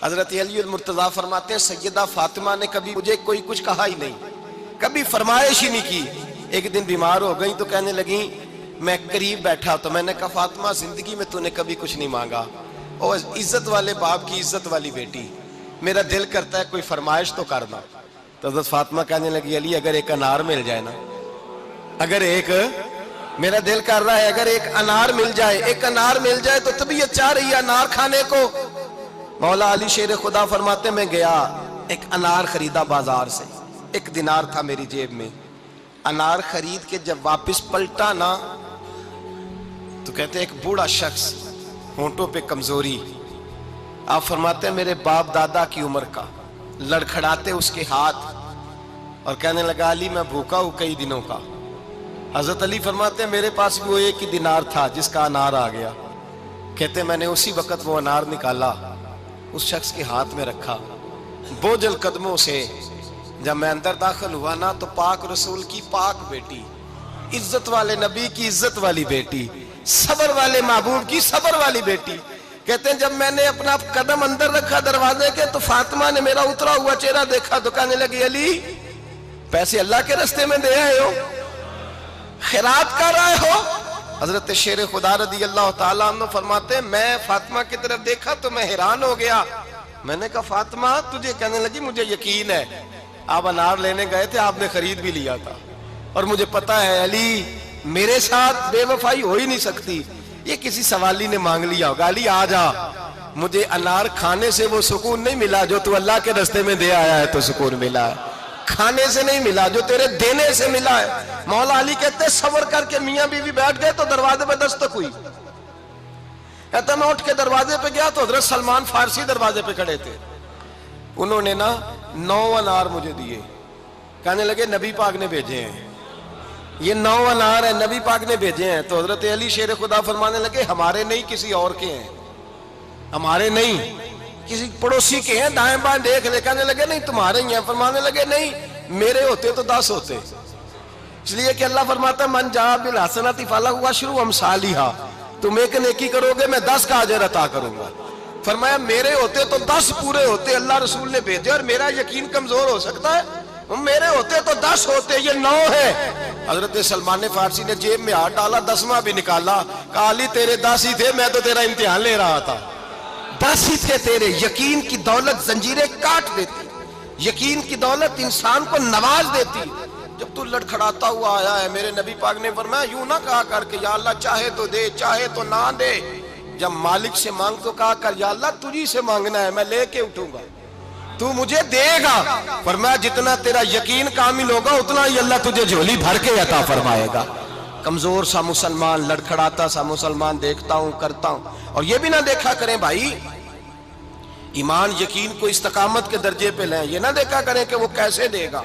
حضرت علی المرتضیٰ فرماتے ہیں سیدہ فاطمہ نے کبھی مجھے کوئی کچھ کہا ہی نہیں، کبھی فرمائش ہی نہیں کی۔ ایک دن بیمار ہو گئی تو کہنے لگی، میں قریب بیٹھا تو میں نے کہا فاطمہ زندگی میں تو نے کبھی کچھ نہیں مانگا، اور عزت والے باپ کی عزت والی بیٹی، میرا دل کرتا ہے کوئی فرمائش تو کرنا۔ تو حضرت فاطمہ کہنے لگی علی اگر ایک انار مل جائے نا، اگر ایک، میرا دل کر رہا ہے اگر ایک انار مل جائے، ایک انار مل جائے تو طبیعت چاہ رہی ہے انار کھانے کو۔ مولا علی شیر خدا فرماتے میں گیا ایک انار خریدا بازار سے، 1 دینار تھا میری جیب میں، انار خرید کے جب واپس پلٹا نا تو کہتے ایک بوڑھا شخص، ہونٹوں پہ کمزوری، آپ فرماتے ہیں میرے باپ دادا کی عمر کا، لڑکھڑاتے اس کے ہاتھ اور کہنے لگا علی میں بھوکا ہوں کئی دنوں کا۔ حضرت علی فرماتے ہیں میرے پاس بھی وہ 1 دینار تھا جس کا انار آ گیا، کہتے ہیں میں نے اسی وقت وہ انار نکالا، اس شخص کے ہاتھ میں رکھا، بوجھل قدموں سے جب میں اندر داخل ہوا نا تو پاک رسول کی پاک بیٹی، عزت والے نبی کی عزت والی بیٹی، صبر والے محبوب کی صبر والی بیٹی، کہتے ہیں جب میں نے اپنا قدم اندر رکھا دروازے کے تو فاطمہ نے میرا اترا ہوا چہرہ دیکھا تو کہنے لگی علی پیسے اللہ کے راستے میں دے آئے ہو، خیرات کر رہے ہو؟ حضرت شیر خدا رضی اللہ تعالیٰ عنہ فرماتے ہیں میں فاطمہ کی طرف دیکھا تو میں حیران ہو گیا، میں نے کہا فاطمہ تجھے، کہنے لگی مجھے یقین ہے آپ انار لینے گئے تھے، آپ نے خرید بھی لیا تھا، اور مجھے پتا ہے علی میرے ساتھ بے وفائی ہو ہی نہیں سکتی، یہ کسی سوالی نے مانگ لیا ہوگا، علی آ جا، مجھے انار کھانے سے وہ سکون نہیں ملا جو تو اللہ کے راستے میں دے آیا ہے تو سکون ملا ہے، کھانے سے نہیں ملا جو تیرے دینے سے ملا ہے۔ مولا علی کہتے صبر کر کے میاں بیوی بیٹھ گئے تو دروازے پہ دستک ہوئی، کہتا میں اٹھ کے دروازے پہ گیا تو حضرت سلمان فارسی دروازے پہ کھڑے تھے، انہوں نے نا 9 انار مجھے دیے، کہنے لگے نبی پاک نے بھیجے ہیں، یہ 9 انار ہیں نبی پاک نے بھیجے ہیں۔ تو حضرت علی شیر خدا فرمانے لگے ہمارے نہیں کسی اور کے ہیں، ہمارے نہیں کسی پڑوسی کے ہیں، دائیں بائیں دیکھ لے، کہنے لگے نہیں تمہارے ہی ہیں، فرمانے لگے نہیں میرے ہوتے تو 10 ہوتے، اس لیے کہ اللہ فرماتا ہے من جاء بالحسنۃ فلہ عشر امثالھا، تم ایک نیکی کرو گے میں 10 کا اجر عطا کروں گا، فرمایا میرے ہوتے تو 10 پورے ہوتے، اللہ رسول نے بھیجے، اور میرا یقین کمزور ہو سکتا ہے، میرے ہوتے تو 10 ہوتے، یہ 9 ہے۔ حضرت سلمان فارسی نے جیب میں ہاتھ ڈالا، 10واں بھی نکالا، کہا علی تیرے 10 ہی تھے، میں تو تیرا امتحان لے رہا تھا، 10 ہی تھے تیرے، یقین کی دولت زنجیریں کاٹ دیتی، یقین کی دولت انسان کو نواز دیتی۔ جب تو لڑکھڑاتا ہوا آیا ہے، میرے نبی پاک نے فرمایا یوں نہ کہا کر کہ یا اللہ چاہے تو دے چاہے تو نہ دے، جب مالک سے مانگ تو کہا کر یا اللہ تجھی سے مانگنا ہے میں لے کے اٹھوں گا، تو مجھے دے گا، فرمایا جتنا تیرا یقین کامل ہوگا اتنا ہی اللہ تجھے جھولی بھر کے عطا فرمائے گا۔ کمزور سا مسلمان، لڑکھڑاتا سا مسلمان دیکھتا ہوں کرتا ہوں، اور یہ بھی نہ دیکھا کریں بھائی ایمان یقین کو استقامت کے درجے پہ لیں، یہ نہ دیکھا کریں کہ وہ کیسے دے گا،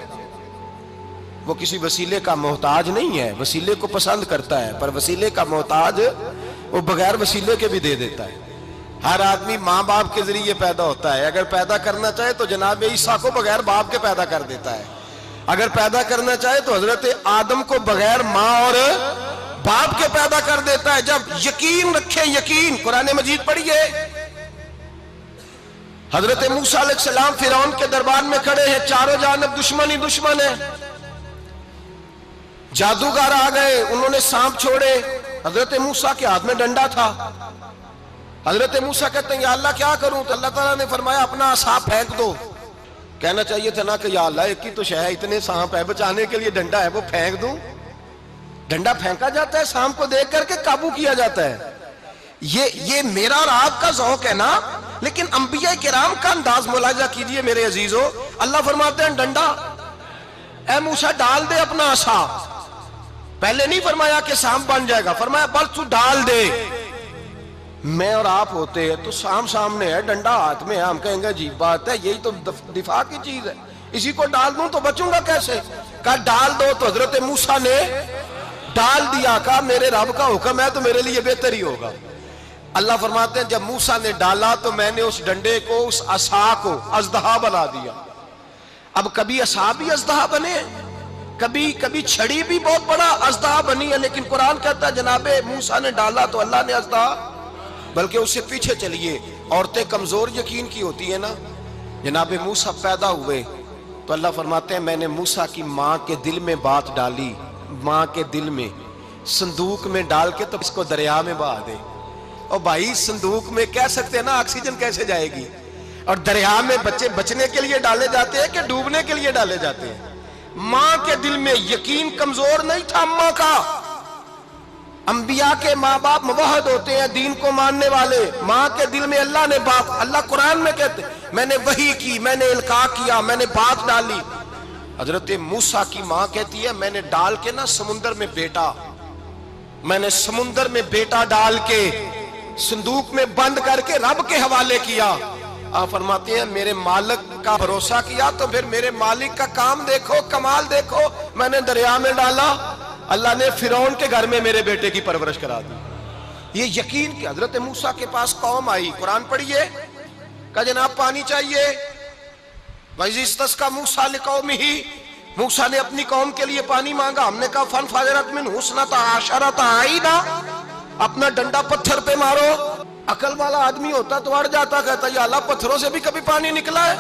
وہ کسی وسیلے کا محتاج نہیں ہے، وسیلے کو پسند کرتا ہے پر وسیلے کا محتاج وہ بغیر وسیلے کے بھی دے دیتا ہے۔ ہر آدمی ماں باپ کے ذریعے پیدا ہوتا ہے، اگر پیدا کرنا چاہے تو جناب عیسیٰ کو بغیر باپ کے پیدا کر دیتا ہے، اگر پیدا کرنا چاہے تو حضرت آدم کو بغیر ماں اور باپ کے پیدا کر دیتا ہے۔ جب یقین رکھیں، یقین، قرآن مجید پڑھیے، حضرت موسیٰ علیہ السلام فرعون کے دربار میں کھڑے ہیں، چاروں جانب دشمن ہی دشمن ہے، جادوگر آ گئے، انہوں نے سانپ چھوڑے، حضرت موسیٰ کے ہاتھ میں ڈنڈا تھا، حضرت موسیٰ کہتے ہیں یا اللہ کیا کروں، تو اللہ تعالیٰ نے فرمایا اپنا عصا پھینک دو، کہنا چاہیے تھا نا کہ یا اللہ ایک ہی تو شے ہے، اتنے سانپ ہے، بچانے کے لیے ڈنڈا ہے وہ پھینک دوں، ڈنڈا پھینکا جاتا ہے، سانپ کو دیکھ کر کے قابو کیا جاتا ہے، یہ میرا اور آپ کا ذوق ہے نا، لیکن انبیاء کرام کا انداز ملاحظہ کیجئے میرے عزیزو، اللہ فرماتے ہیں ڈنڈا اے موسیٰ ڈال دے اپنا عصا، پہلے نہیں فرمایا کہ سانپ بن جائے گا، فرمایا بس تو ڈال دے، میں اور آپ ہوتے ہیں تو سانپ سامنے ہے، ڈنڈا ہاتھ میں ہے، ہم کہیں گے عجیب بات ہے، یہی تو دفاع کی چیز ہے، اسی کو ڈال دوں تو بچوں گا کیسے، کہا ڈال دو، تو حضرت موسیٰ نے ڈال دیا، کہا میرے رب کا حکم ہے تو میرے لیے بہتر ہی ہوگا۔ اللہ فرماتے ہیں جب موسیٰ نے ڈالا تو میں نے اس ڈنڈے کو، اس عصا کو اژدہا بنا دیا۔ اب کبھی عصا بھی اژدہا بنے، کبھی کبھی چھڑی بھی بہت بڑا اژدہا بنی ہے، لیکن قرآن کہتا ہے جناب موسیٰ نے ڈالا تو اللہ نے اژدہا، بلکہ اس سے پیچھے چلیے، عورتیں کمزور یقین کی ہوتی ہیں نا۔ جناب موسیٰ پیدا ہوئے تو اللہ فرماتے ہیں میں نے موسیٰ کی ماں کے دل میں بات ڈالی، ماں کے دل میں صندوق میں ڈال کے تو اس کو دریا میں بہا دے۔ اور بھائی صندوق میں کہہ سکتے ہیں نا آکسیجن کیسے جائے گی، اور دریا میں بچے بچنے کے لیے ڈالے جاتے ہیں کہ ڈوبنے کے لیے ڈالے جاتے ہیں؟ ماں کے دل میں یقین کمزور نہیں تھا اماں کا۔ انبیاء کے ماں باپ موحد ہوتے ہیں، دین کو ماننے والے، ماں کے دل میں اللہ نے بات، اللہ قرآن میں کہتے میں نے وحی کی، میں نے القاء کیا، میں نے بات ڈالی۔ حضرت موسیٰ کی ماں کہتی ہے میں نے ڈال کے نا سمندر میں بیٹا، میں نے سمندر میں بیٹا ڈال کے صندوق میں بند کر کے رب کے حوالے کیا۔ آپ فرماتے ہیں میرے مالک کا بھروسہ کیا تو پھر میرے مالک کا کام دیکھو، کمال دیکھو، میں نے دریا میں ڈالا، اللہ نے فرعون کے گھر میں میرے بیٹے کی پرورش کرا دی۔ یہ یقین کہ حضرت موسیٰ کے پاس قوم آئی، قرآن پڑھیے، کہا جناب پانی چاہیے، وَإِذِ اسْتَسْقَىٰ مُوسَىٰ لِقَوْمِهِ، موسیٰ نے اپنی قوم کے لیے پانی مانگا، ہم نے کہا فَانْفَجَرَتْ مِنْهُ اثْنَتَا عَشَرَةَ عَيْنًا، اپنا ڈنڈا پتھر پہ مارو۔ عقل والا آدمی ہوتا تو اڑ جاتا، کہتا یا اللہ پتھروں سے بھی کبھی پانی نکلا ہے؟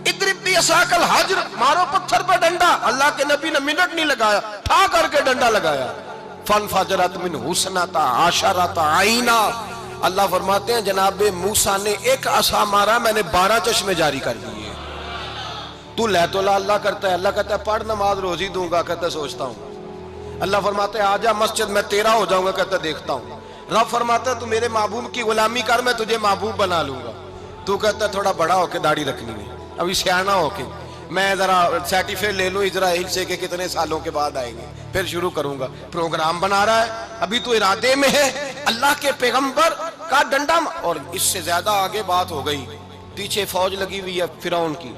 اضرب بعصاک الحجر، مارو پتھر پہ ڈنڈا۔ اللہ کے نبی نے منٹ نہیں لگایا، ٹھا کر کے ڈنڈا لگایا، فَانْفَجَرَتْ مِنْهُ اثْنَتَا عَشَرَةَ عَيْنًا۔ اللہ فرماتے ہیں جناب موسیٰ نے ایک عصا مارا، میں نے 12 چشمے جاری کر دیے۔ تو لے تو اللہ کرتا ہے، اللہ کہتا ہے پڑھ نماز روزی دوں گا، کہتا ہے سوچتا ہوں۔ اللہ فرماتا ہے آجا مسجد میں تیرا ہو جاؤں گا، کہتا ہے دیکھتا ہوں۔ رب فرماتا ہے تو میرے محبوب کی غلامی کر، میں تجھے محبوب بنا لوں گا۔ تو کہتا ہے تھوڑا بڑا ہو کے داڑھی رکھنی ہے، ابھی سیانا ہو کے میں ذرا سرٹیفکیٹ لے لوں اسرائیل سے کہ کتنے سالوں کے بعد آئیں گے، پھر شروع کروں گا۔ پروگرام بنا رہا ہے، ابھی تو ارادے میں ہے۔ اللہ کے پیغمبر کا ڈنڈا، اور اس سے زیادہ آگے بات ہو گئی، پیچھے فوج لگی ہوئی ہے فرعون کی،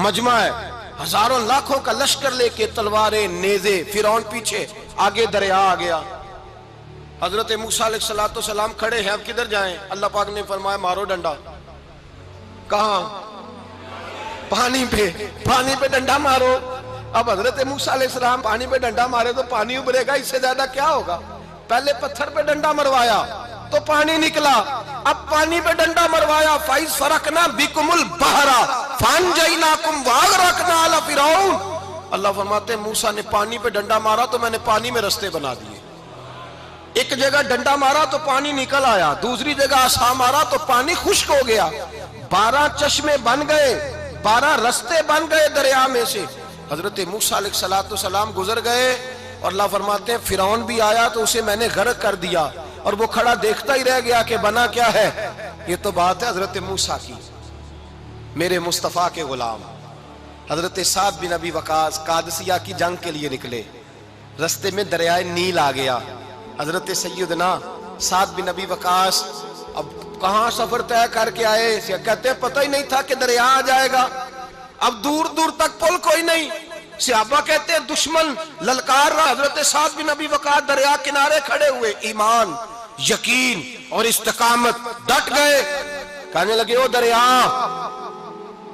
مجمع ہے، ہزاروں لاکھوں کا لشکر لے کے، تلواریں نیزے، فرعون پیچھے، آگے دریا آ گیا۔ حضرت موسیٰ علیہ السلام کھڑے ہیں، اب کدھر جائیں؟ اللہ پاک نے فرمایا مارو ڈنڈا۔ کہاں؟ پانی پہ ڈنڈا مارو۔ اب حضرت موسیٰ علیہ السلام پانی پہ ڈنڈا مارے تو پانی ابھرے گا، اس سے زیادہ کیا ہوگا؟ پہلے پتھر پہ ڈنڈا مروایا تو پانی نکلا، اب پانی پہ ڈنڈا مروایا، فَإِذْ فَرَقْنَا بِكُمُ الْبَحْرَ فَأَنْجَيْنَاكُمْ وَأَغْرَقْنَا آلَ فِرْعَوْنَ۔ اللہ فرماتے ہیں موسیٰ نے پانی پہ ڈنڈا مارا تو میں نے پانی میں رستے بنا دیے۔ ایک جگہ ڈنڈا مارا تو پانی نکل آیا، دوسری جگہ عصا مارا تو پانی خشک ہو گیا، 12 چشمے بن گئے، 12 رستے بن گئے دریا میں سے۔ حضرت موسیٰ علیہ السلام گزر گئے، اور اللہ فرماتے ہیں فرعون بھی آیا تو اسے میں نے غرق کر دیا، اور وہ کھڑا دیکھتا ہی رہ گیا کہ بنا کیا ہے۔ یہ تو بات ہے حضرت موسیٰ کی، میرے مصطفیٰ کے غلام۔ حضرت سعد بن ابی وقاص قادسیہ کی جنگ کے لیے نکلے، رستے میں دریائے نیل آ گیا۔ حضرت سیدنا سعد بن ابی وقاص اب کہاں سفر طے کر کے آئے، کہتے ہیں پتہ ہی نہیں تھا کہ دریا آ جائے گا، اب دور دور تک پل کوئی نہیں۔ صحابہ کہتے ہیں دشمن للکار رہا، حضرت سعد بن ابی وقاص دریا کنارے کھڑے ہوئے، ایمان، یقین اور استقامت، ڈٹ گئے، کہنے لگے او دریا،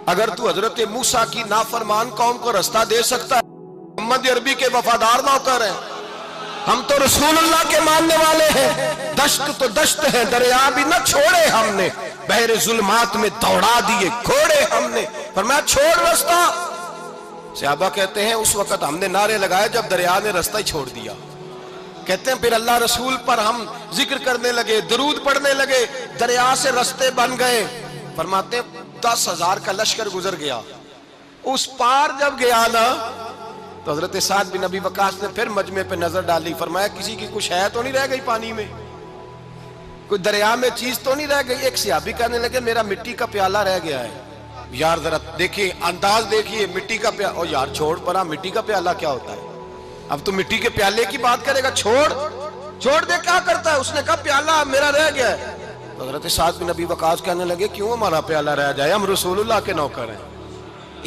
اگر تو حضرت موسیٰ کی نافرمان قوم کو رستہ دے سکتا ہے، محمد عربی کے وفادار نوکر ہیں، ہم تو رسول اللہ کے ماننے والے ہیں، دشت تو دشت ہے، دریا بھی نہ چھوڑے ہم نے، بحر ظلمات میں دوڑا دیے گھوڑے ہم نے، فرمایا چھوڑ رستہ۔ صحابہ کہتے ہیں اس وقت ہم نے نعرے لگائے جب دریا نے رستہ ہی چھوڑ دیا۔ کہتے ہیں پھر اللہ رسول پر ہم ذکر کرنے لگے، درود پڑھنے لگے، دریا سے رستے بن گئے۔ فرماتے ہیں 10,000 کا لشکر گزر گیا، اس پار جب گیا نا تو حضرت سعد بن ابی وقاص نے پھر مجمع پہ نظر ڈالی، فرمایا کسی کی کچھ ہے تو نہیں رہ گئی پانی میں، کوئی دریا میں چیز تو نہیں رہ گئی؟ ایک صحابی کہنے لگے میرا مٹی کا پیالہ رہ گیا ہے۔ یار ذرا دیکھیے انداز دیکھیے، مٹی کا پیالہ، او یار چھوڑ پرا، مٹی کا پیالہ کیا ہوتا ہے؟ اب تو مٹی کے پیالے کی بات کرے گا، چھوڑ دے، کیا کرتا ہے؟ اس نے کہا پیالہ میرا رہ گیا ہے۔ تو حضرت سعد بن ابی وقاص کہنے لگے کیوں ہمارا پیالہ رہ جائے، ہم رسول اللہ کے نوکر ہیں۔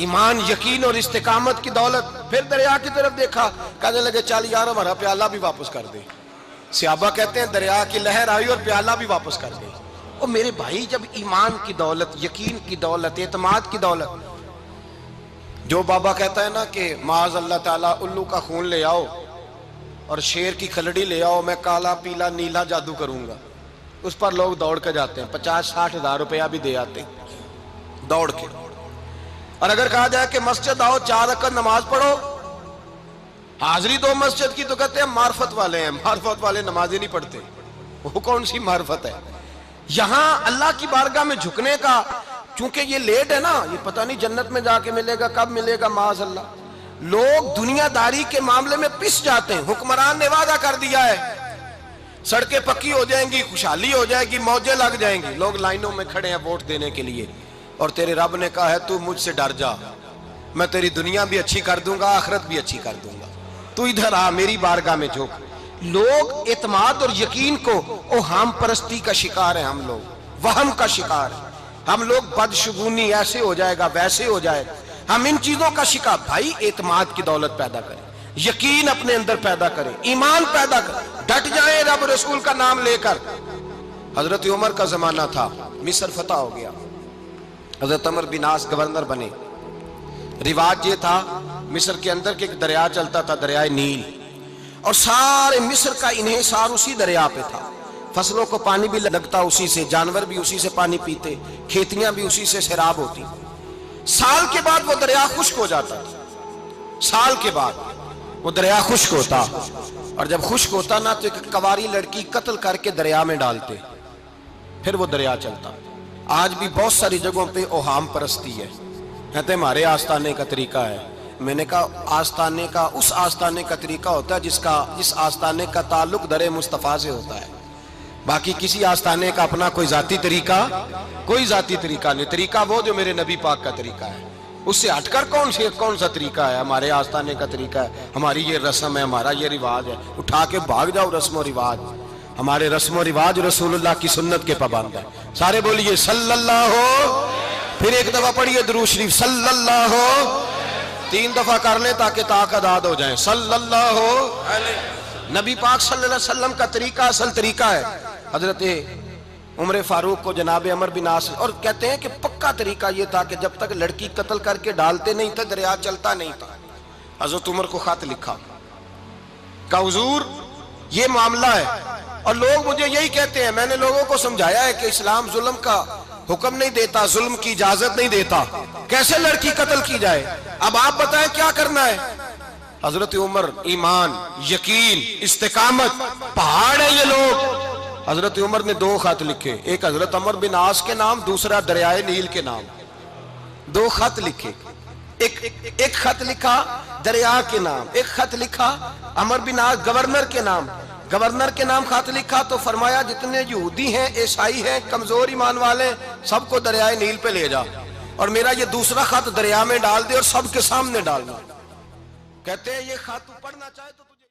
ایمان، یقین اور استقامت کی دولت۔ پھر دریا کی طرف دیکھا، کہنے لگے چل یار ہمارا پیالہ بھی واپس کر دے۔ صحابہ کہتے ہیں دریا کی لہر آئی اور پیالہ بھی واپس کر دے۔ اور میرے بھائی جب ایمان کی دولت، یقین کی دولت، اعتماد کی دولت، جو بابا کہتا ہے نا کہ معاذ اللہ تعالیٰ الو کا خون لے آؤ اور شیر کی کھلڑی لے آؤ، میں کالا پیلا نیلا جادو کروں گا، اس پر لوگ دوڑ کے جاتے ہیں، 50-60 ہزار روپیہ بھی دے آتے ہیں دوڑ کے۔ اور اگر کہا جائے کہ مسجد آؤ 4 رکعت نماز پڑھو، حاضری دو مسجد کی، تو کہتے ہیں معرفت والے ہیں، معرفت والے نمازیں نہیں پڑھتے، وہ کون سی معرفت ہے؟ یہاں اللہ کی بارگاہ میں جھکنے کا، چونکہ یہ لیٹ ہے نا، یہ پتہ نہیں جنت میں جا کے ملے گا، کب ملے گا، معاذ اللہ۔ لوگ دنیا داری کے معاملے میں پس جاتے ہیں، حکمران نے وعدہ کر دیا ہے سڑکیں پکی ہو جائیں گی، خوشحالی ہو جائے گی، موجیں لگ جائیں گی، لوگ لائنوں میں کھڑے ہیں ووٹ دینے کے لیے، اور تیرے رب نے کہا ہے تو مجھ سے ڈر جا، میں تیری دنیا بھی اچھی کر دوں گا، آخرت بھی اچھی کر دوں گا، تو ادھر آ میری بارگاہ میں جھک۔ لوگ اعتماد اور یقین کو اوہام پرستی کا شکار ہیں، ہم لوگ وہم کا شکار ہیں، ہم لوگ بدشگونی ایسے ہو جائے گا ویسے ہو جائے گا، ہم ان چیزوں کا شکار۔ بھائی اعتماد کی دولت پیدا کریں، یقین اپنے اندر پیدا کریں، ایمان پیدا کریں، ڈٹ جائیں رب رسول کا نام لے کر۔ حضرت عمر کا زمانہ تھا، مصر فتح ہو گیا، حضرت عمر بن عاص گورنر بنے۔ رواج یہ تھا مصر کے اندر کہ ایک دریا چلتا تھا، دریائے نیل، اور سارے مصر کا انحصار اسی دریا پہ تھا، فصلوں کو پانی بھی لگتا اسی سے، جانور بھی اسی سے پانی پیتے، کھیتیاں بھی اسی سے سیراب ہوتی۔ سال کے بعد وہ دریا خشک ہو جاتا تھا، سال کے بعد وہ دریا خشک ہوتا، اور جب خشک ہوتا نا تو ایک کواری لڑکی قتل کر کے دریا میں ڈالتے، پھر وہ دریا چلتا۔ آج بھی بہت ساری جگہوں پہ اوہام پرستی ہے، کہتے ہیں ہمارے آستانے کا طریقہ ہے۔ میں نے کہا آستانے کا اس آستانے کا طریقہ ہوتا ہے جس آستانے کا تعلق در مصطفیٰ سے ہوتا ہے، باقی کسی آستانے کا اپنا کوئی ذاتی طریقہ نہیں۔ طریقہ وہ جو میرے نبی پاک کا طریقہ ہے، اس سے ہٹ کر کون سا طریقہ ہے؟ ہمارے آستانے کا طریقہ ہے، ہماری یہ رسم ہے، ہمارا یہ رواج ہے، اٹھا کے بھاگ جاؤ رسم و رواج۔ ہمارے رسم و رواج رسول اللہ کی سنت کے پابند ہے۔ سارے بولیے صلی اللہ ہو، پھر ایک دفعہ پڑھیے درود شریف صلی اللہ ہو، 3 دفعہ کر لیں تاکہ طاقت آد ہو جائیں، صلی اللہ ہو۔ نبی پاک صلی اللہ علیہ وسلم کا طریقہ اصل طریقہ ہے۔ حضرت عمر فاروق کو جناب عمر بن عاص، اور کہتے ہیں کہ پکا طریقہ یہ تھا کہ جب تک لڑکی قتل کر کے ڈالتے نہیں تھے دریا چلتا نہیں تھا۔ حضرت عمر کو خط لکھا کہ حضور یہ معاملہ ہے، اور لوگ مجھے یہی کہتے ہیں، میں نے لوگوں کو سمجھایا ہے کہ اسلام ظلم کا حکم نہیں دیتا، ظلم کی اجازت نہیں دیتا، کیسے لڑکی قتل کی جائے؟ اب آپ بتائیں کیا کرنا ہے؟ حضرت عمر ایمان، یقین، استقامت، پہاڑ ہے یہ لوگ۔ حضرت عمر نے 2 خط لکھے، ایک حضرت عمر بن عاص کے نام، دوسرا دریائے نیل کے نام، 2 خط لکھے۔ ایک خط لکھا دریا کے نام، ایک خط لکھا عمر بن عاص گورنر کے نام۔ گورنر کے نام خط لکھا تو فرمایا جتنے یہودی ہیں، عیسائی ہیں، کمزور ایمان والے، سب کو دریائے نیل پہ لے جا، اور میرا یہ دوسرا خط دریا میں ڈال دے اور سب کے سامنے ڈالنا۔ کہتے ہیں یہ خط پڑھنا چاہے تو